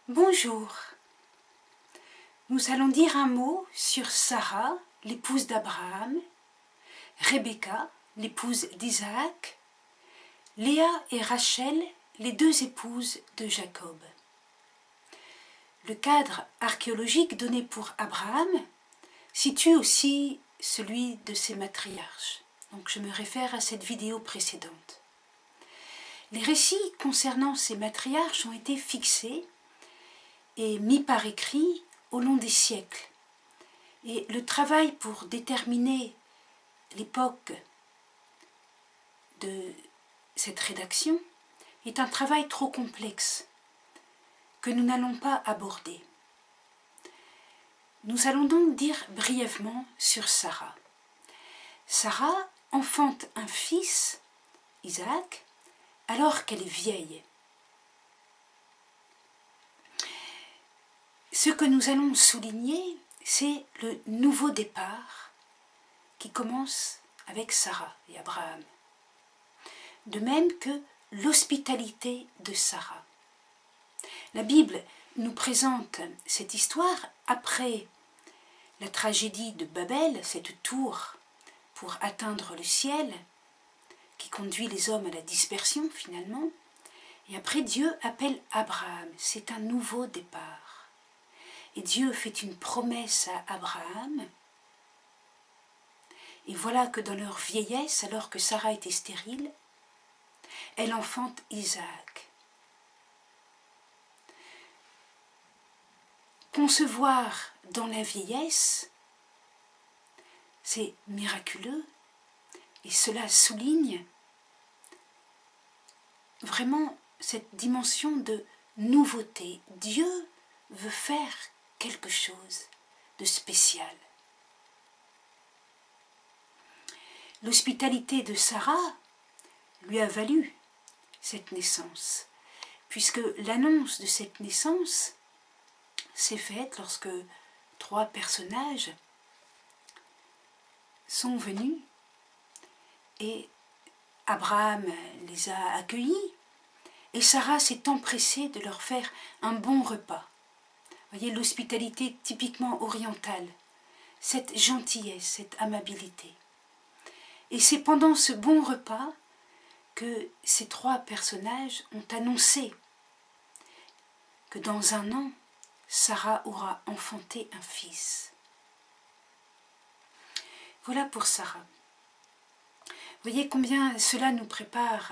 Bonjour. Nous allons dire un mot sur Sarah, l'épouse d'Abraham, Rebecca, l'épouse d'Isaac, Léa et Rachel, les deux épouses de Jacob. Le cadre archéologique donné pour Abraham situe aussi celui de ses matriarches. Donc je me réfère à cette vidéo précédente. Les récits concernant ces matriarches ont été fixés et mis par écrit au long des siècles. Et le travail pour déterminer l'époque de cette rédaction est un travail trop complexe que nous n'allons pas aborder. Nous allons donc dire brièvement sur Sarah. Sarah enfante un fils, Isaac, alors qu'elle est vieille. Ce que nous allons souligner, c'est le nouveau départ qui commence avec Sarah et Abraham. De même que l'hospitalité de Sarah. La Bible nous présente cette histoire après la tragédie de Babel, cette tour pour atteindre le ciel, qui conduit les hommes à la dispersion finalement. Et après, Dieu appelle Abraham. C'est un nouveau départ. Et Dieu fait une promesse à Abraham. Et voilà que dans leur vieillesse, alors que Sarah était stérile, elle enfante Isaac. Concevoir dans la vieillesse, c'est miraculeux, et cela souligne vraiment cette dimension de nouveauté. Dieu veut faire quelque chose de spécial. L'hospitalité de Sarah lui a valu cette naissance, puisque l'annonce de cette naissance s'est faite lorsque 3 personnages sont venus et Abraham les a accueillis et Sarah s'est empressée de leur faire un bon repas. Vous voyez l'hospitalité typiquement orientale, cette gentillesse, cette amabilité. Et c'est pendant ce bon repas que ces 3 personnages ont annoncé que dans un an, Sarah aura enfanté un fils. Voilà pour Sarah. Voyez combien cela nous prépare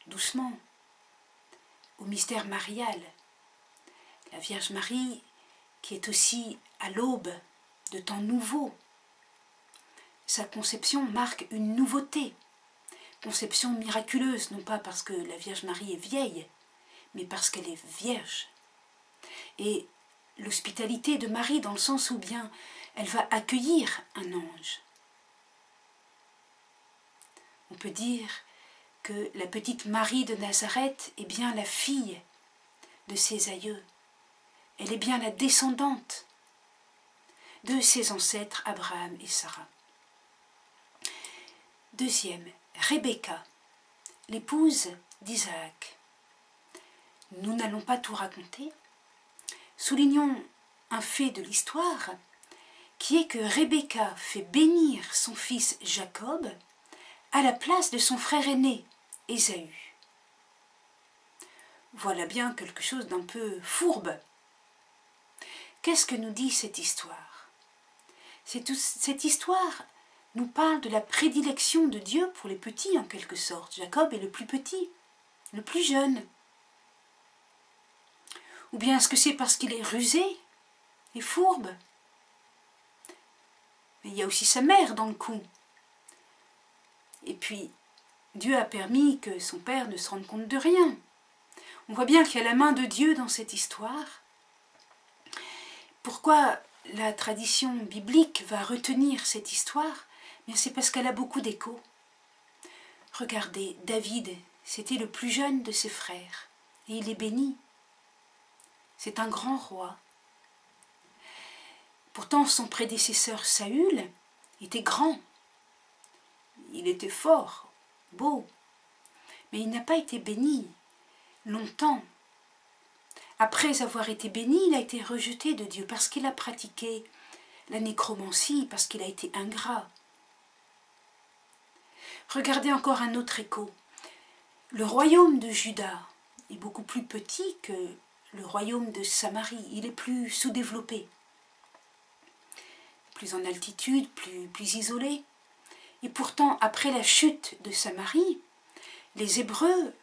doucement au mystère marial. La Vierge Marie qui est aussi à l'aube de temps nouveaux. Sa conception marque une nouveauté, conception miraculeuse, non pas parce que la Vierge Marie est vieille, mais parce qu'elle est vierge. Et l'hospitalité de Marie dans le sens où bien elle va accueillir un ange. On peut dire que la petite Marie de Nazareth est bien la fille de ses aïeux. Elle est bien la descendante de ses ancêtres Abraham et Sarah. Deuxième, Rebecca, l'épouse d'Isaac. Nous n'allons pas tout raconter. Soulignons un fait de l'histoire qui est que Rebecca fait bénir son fils Jacob à la place de son frère aîné, Ésaü. Voilà bien quelque chose d'un peu fourbe. Qu'est-ce que nous dit cette histoire ? Cette histoire nous parle de la prédilection de Dieu pour les petits en quelque sorte. Jacob est le plus petit, le plus jeune. Ou bien est-ce que c'est parce qu'il est rusé et fourbe ? Mais il y a aussi sa mère dans le coup. Et puis, Dieu a permis que son père ne se rende compte de rien. On voit bien qu'il y a la main de Dieu dans cette histoire. Pourquoi la tradition biblique va retenir cette histoire ? Bien, c'est parce qu'elle a beaucoup d'écho. Regardez, David, c'était le plus jeune de ses frères, et il est béni. C'est un grand roi. Pourtant, son prédécesseur Saül était grand. Il était fort, beau, mais il n'a pas été béni longtemps. après avoir été béni, il a été rejeté de Dieu parce qu'il a pratiqué la nécromancie, parce qu'il a été ingrat. Regardez encore un autre écho. Le royaume de Juda est beaucoup plus petit que le royaume de Samarie. Il est plus sous-développé, plus en altitude, plus isolé. Et pourtant, après la chute de Samarie, les Hébreux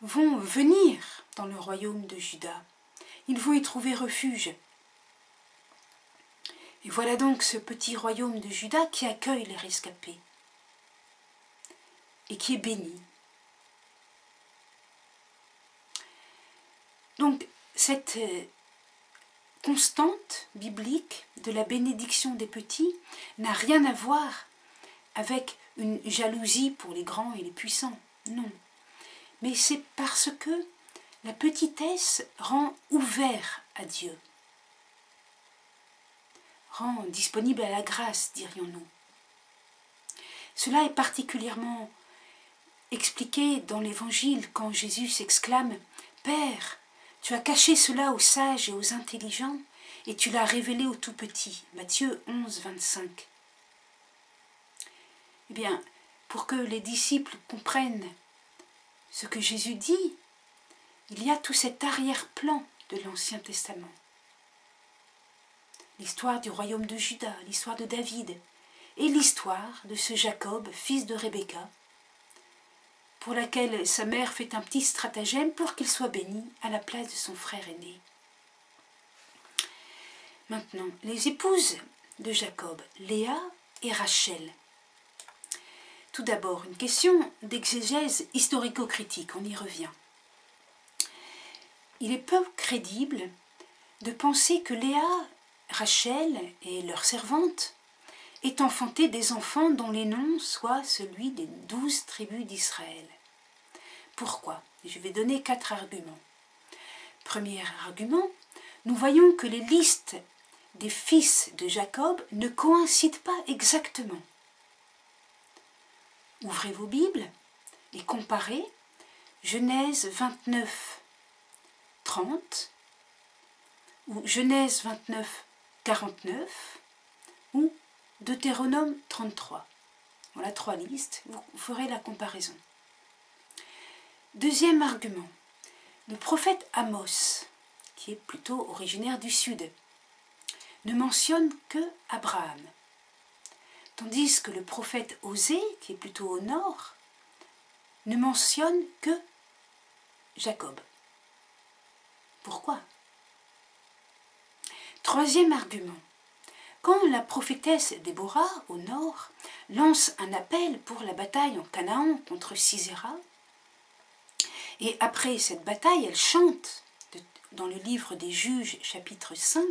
vont venir dans le royaume de Juda. Ils vont y trouver refuge. Et voilà donc ce petit royaume de Juda qui accueille les rescapés et qui est béni. Donc cette constante biblique de la bénédiction des petits n'a rien à voir avec une jalousie pour les grands et les puissants, non. Mais c'est parce que la petitesse rend ouvert à Dieu, rend disponible à la grâce, dirions-nous. Cela est particulièrement expliqué dans l'Évangile quand Jésus s'exclame « Père, tu as caché cela aux sages et aux intelligents, et tu l'as révélé aux tout-petits. » Matthieu 11, 25. Eh bien, pour que les disciples comprennent ce que Jésus dit, il y a tout cet arrière-plan de l'Ancien Testament. L'histoire du royaume de Juda, l'histoire de David, et l'histoire de ce Jacob, fils de Rebecca, pour laquelle sa mère fait un petit stratagème pour qu'il soit béni à la place de son frère aîné. Maintenant, les épouses de Jacob, Léa et Rachel. Tout d'abord, une question d'exégèse historico-critique, on y revient. Il est peu crédible de penser que Léa, Rachel et leurs servantes aient enfanté des enfants dont les noms soient celui des 12 tribus d'Israël. Pourquoi? Je vais donner 4 arguments. Premier argument, nous voyons que les listes des fils de Jacob ne coïncident pas exactement. Ouvrez vos Bibles et comparez Genèse 29, 30 ou Genèse 29, 49 ou Deutéronome 33. Voilà 3 listes, vous ferez la comparaison. Deuxième argument, le prophète Amos, qui est plutôt originaire du sud, ne mentionne que Abraham, tandis que le prophète Osée, qui est plutôt au nord, ne mentionne que Jacob. Pourquoi? Troisième argument, quand la prophétesse Déborah, au nord, lance un appel pour la bataille en Canaan contre Sisera, et après cette bataille, elle chante dans le livre des Juges, chapitre 5,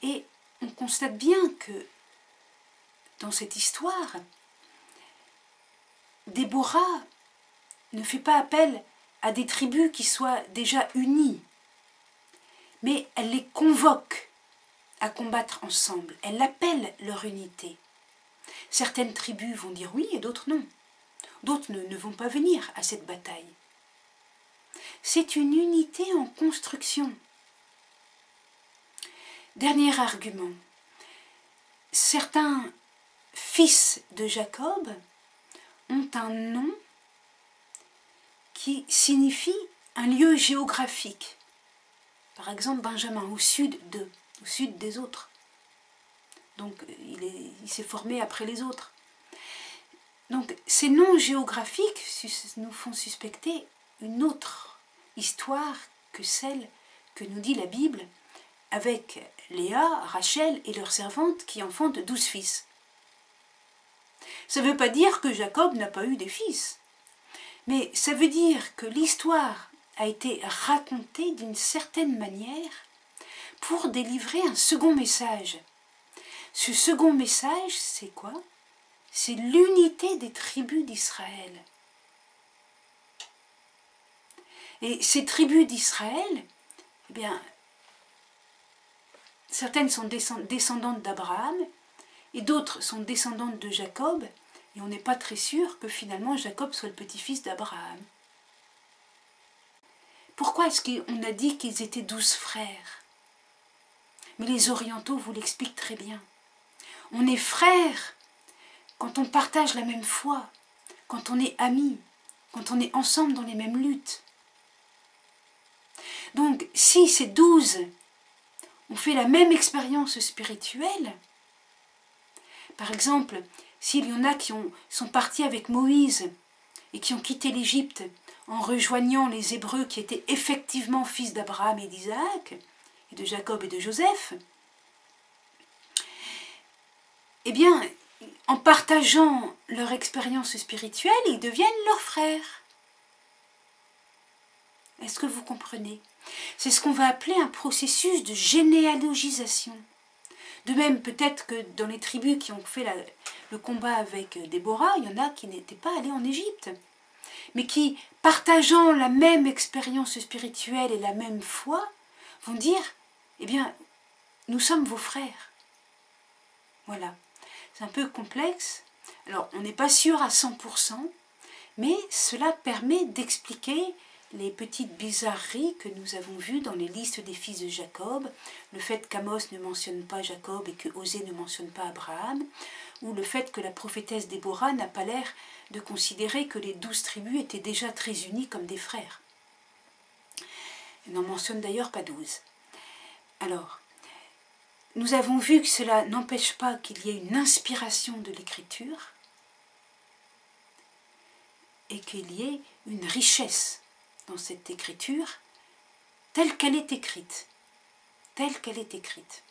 et on constate bien que dans cette histoire, Déborah ne fait pas appel à des tribus qui soient déjà unies, mais elle les convoque à combattre ensemble. Elle appelle leur unité. Certaines tribus vont dire oui et d'autres non. D'autres ne vont pas venir à cette bataille. C'est une unité en construction. Dernier argument. Certains fils de Jacob ont un nom qui signifie un lieu géographique. Par exemple, Benjamin, au sud des autres. Donc, il s'est formé après les autres. Donc, ces noms géographiques nous font suspecter une autre histoire que celle que nous dit la Bible, avec Léa, Rachel et leurs servantes qui enfantent 12 fils. Ça ne veut pas dire que Jacob n'a pas eu des fils, mais ça veut dire que l'histoire a été racontée d'une certaine manière pour délivrer un second message. Ce second message, c'est quoi? C'est l'unité des tribus d'Israël. Et ces tribus d'Israël, eh bien, certaines sont descendantes d'Abraham et d'autres sont descendantes de Jacob, et on n'est pas très sûr que finalement Jacob soit le petit-fils d'Abraham. Pourquoi est-ce qu'on a dit qu'ils étaient 12 frères? Mais les orientaux vous l'expliquent très bien. On est frères quand on partage la même foi, quand on est amis, quand on est ensemble dans les mêmes luttes. Donc, si ces 12 ont fait la même expérience spirituelle, par exemple, s'il y en a qui sont partis avec Moïse et qui ont quitté l'Égypte en rejoignant les Hébreux qui étaient effectivement fils d'Abraham et d'Isaac, et de Jacob et de Joseph, eh bien, en partageant leur expérience spirituelle, ils deviennent leurs frères. Est-ce que vous comprenez? C'est ce qu'on va appeler un processus de généalogisation. De même, peut-être que dans les tribus qui ont fait le combat avec Déborah, il y en a qui n'étaient pas allés en Égypte, mais qui, partageant la même expérience spirituelle et la même foi, vont dire, eh bien, nous sommes vos frères. Voilà. C'est un peu complexe. Alors, on n'est pas sûr à 100%, mais cela permet d'expliquer les petites bizarreries que nous avons vues dans les listes des fils de Jacob, le fait qu'Amos ne mentionne pas Jacob et que Osée ne mentionne pas Abraham, ou le fait que la prophétesse Déborah n'a pas l'air de considérer que les 12 tribus étaient déjà très unies comme des frères. Elle n'en mentionne d'ailleurs pas 12. Alors, nous avons vu que cela n'empêche pas qu'il y ait une inspiration de l'écriture et qu'il y ait une richesse dans cette écriture telle qu'elle est écrite. Telle qu'elle est écrite.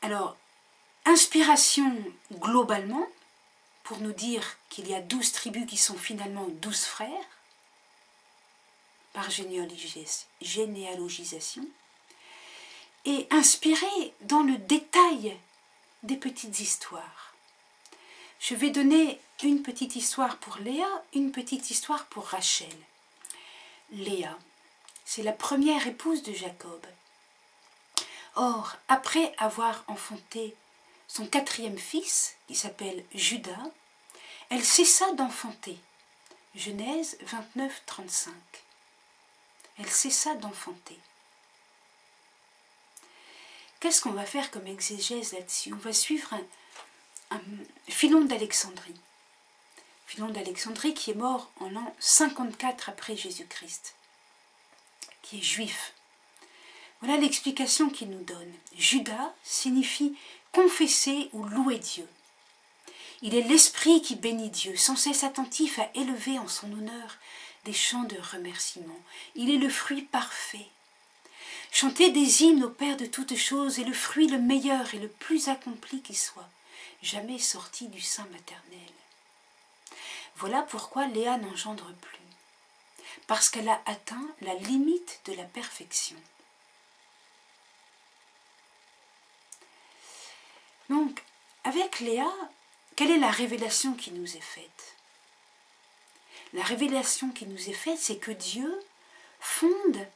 Alors, inspiration globalement, pour nous dire qu'il y a 12 tribus qui sont finalement 12 frères, par généalogisation, et inspiré dans le détail des petites histoires. Je vais donner une petite histoire pour Léa, une petite histoire pour Rachel. Léa, c'est la première épouse de Jacob. Or, après avoir enfanté son 4e fils, qui s'appelle Judas, elle cessa d'enfanter. Genèse 29, 35. Elle cessa d'enfanter. Qu'est-ce qu'on va faire comme exégèse là-dessus? On va suivre un Philon d'Alexandrie. Philon d'Alexandrie qui est mort en l'an 54 après Jésus-Christ, qui est juif. Voilà l'explication qu'il nous donne. Judas signifie confesser ou louer Dieu. Il est l'esprit qui bénit Dieu, sans cesse attentif à élever en son honneur des chants de remerciement. Il est le fruit parfait. Chanter des hymnes au Père de toutes choses est le fruit le meilleur et le plus accompli qui soit, jamais sorti du sein maternel. Voilà pourquoi Léa n'engendre plus, parce qu'elle a atteint la limite de la perfection. Donc, avec Léa, quelle est la révélation qui nous est faite? La révélation qui nous est faite, c'est que Dieu fonde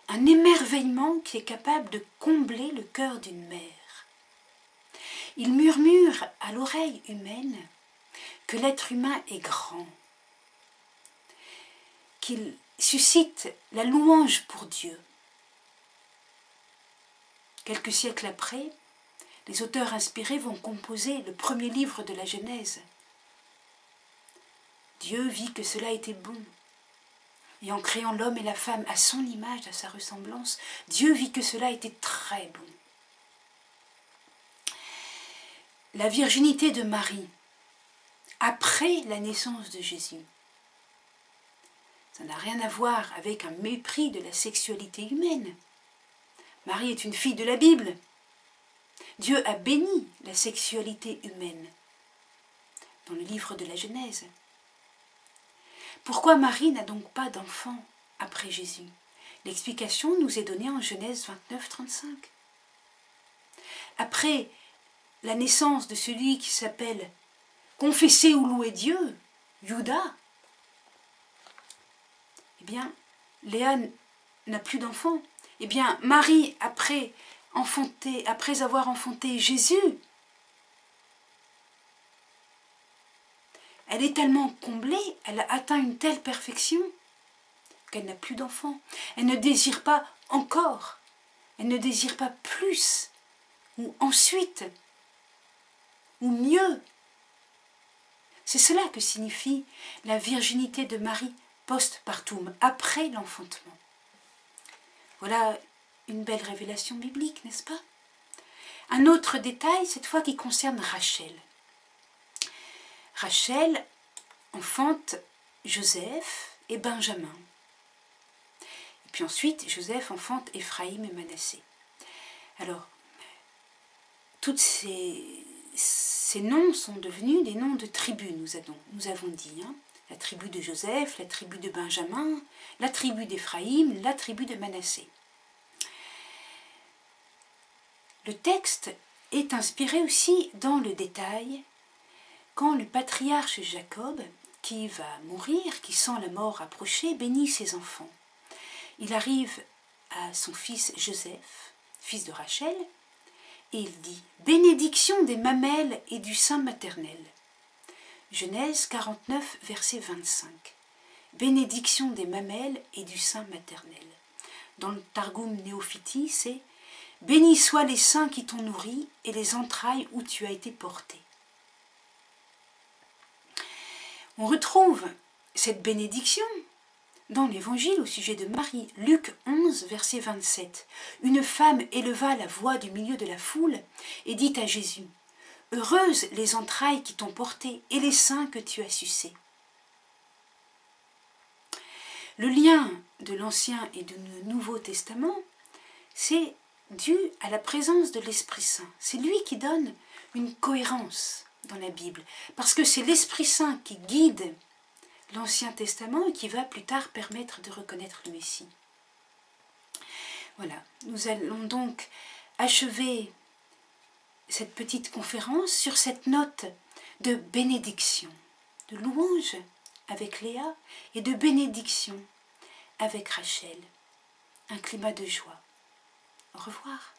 un émerveillement qui est capable de combler le cœur d'une mère. Il murmure à l'oreille humaine que l'être humain est grand, qu'il suscite la louange pour Dieu. Quelques siècles après, les auteurs inspirés vont composer le premier livre de la Genèse. Dieu vit que cela était bon. Et en créant l'homme et la femme à son image, à sa ressemblance, Dieu vit que cela était très bon. La virginité de Marie, après la naissance de Jésus, ça n'a rien à voir avec un mépris de la sexualité humaine. Marie est une fille de la Bible. Dieu a béni la sexualité humaine dans le livre de la Genèse. Pourquoi Marie n'a donc pas d'enfant après Jésus? L'explication nous est donnée en Genèse 29, 35. Après la naissance de celui qui s'appelle confesser ou louer Dieu, Judas, eh bien, Léa n'a plus d'enfant. Eh bien, Marie, après avoir enfanté Jésus, elle est tellement comblée, elle a atteint une telle perfection qu'elle n'a plus d'enfant. Elle ne désire pas encore, elle ne désire pas plus, ou ensuite, ou mieux. C'est cela que signifie la virginité de Marie post-partum, après l'enfantement. Voilà une belle révélation biblique, n'est-ce pas? Un autre détail, cette fois, qui concerne Rachel. Rachel enfante Joseph et Benjamin. Et puis ensuite, Joseph enfante Éphraïm et Manassé. Alors, tous ces noms sont devenus des noms de tribus, nous avons dit. La tribu de Joseph, la tribu de Benjamin, la tribu d'Éphraïm, la tribu de Manassé. Le texte est inspiré aussi dans le détail quand le patriarche Jacob, qui va mourir, qui sent la mort approcher, bénit ses enfants. Il arrive à son fils Joseph, fils de Rachel, et il dit « Bénédiction des mamelles et du sein maternel ». Genèse 49, verset 25. Bénédiction des mamelles et du sein maternel. Dans le Targum Néophiti, c'est « Bénis soient les seins qui t'ont nourri et les entrailles où tu as été porté ». On retrouve cette bénédiction dans l'Évangile au sujet de Marie, Luc 11, verset 27. Une femme éleva la voix du milieu de la foule et dit à Jésus « Heureuses les entrailles qui t'ont porté et les seins que tu as sucés ». Le lien de l'Ancien et du Nouveau Testament, c'est dû à la présence de l'Esprit Saint. C'est lui qui donne une cohérence dans la Bible, parce que c'est l'Esprit Saint qui guide l'Ancien Testament et qui va plus tard permettre de reconnaître le Messie. Voilà, nous allons donc achever cette petite conférence sur cette note de bénédiction, de louange avec Léa et de bénédiction avec Rachel. Un climat de joie. Au revoir.